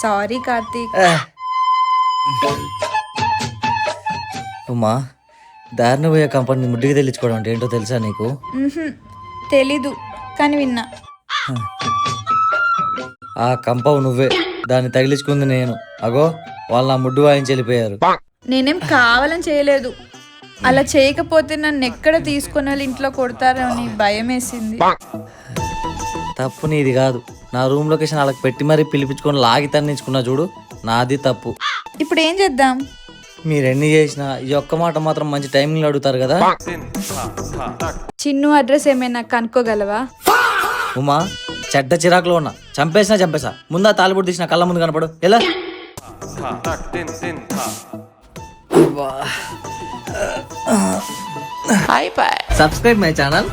Sorry Karthik. Uma, దారిన పోయే company ముడ్డికి తెచ్చుకోవడం అంటే ఏంటో తెలుసా నీకు? తెలీదు కానీ విన్నా. ఆ కంపవు నువ్వే, దాన్ని తగిలించుకుంది నేను. అగో వాళ్ళు నా ముడ్డు వాయించి వెళ్ళిపోయారు. నేనేం కావాలని చేయలేదు. అలా చేయకపోతే నన్ను ఎక్కడ తీసుకొని వెళ్ళి ఇంట్లో కొడతారో అని భయం వేసింది. తప్పు నీది కాదు, నా రూమ్ లొకేషన్ వాళ్ళకి పెట్టి మరీ పిలిపించుకొని లాగి తన్నించుకున్నా చూడు, నాది తప్పు. ఇప్పుడు ఏం చేద్దాం? మీరెన్ని చేసినా ఈ ఒక్క మాట మాత్రం మంచి టైమింగ్లో అడుగుతారు కదా. చిన్ను అడ్రస్ ఏమైనా కనుక్కోగలవా? ఉమా, చెడ్డ చిరాకులో ఉన్నా, చంపేసా. ముందా తాలిబుడు తీసిన కళ్ళ ముందు కనపడు ఎలా. Subscribe my channel.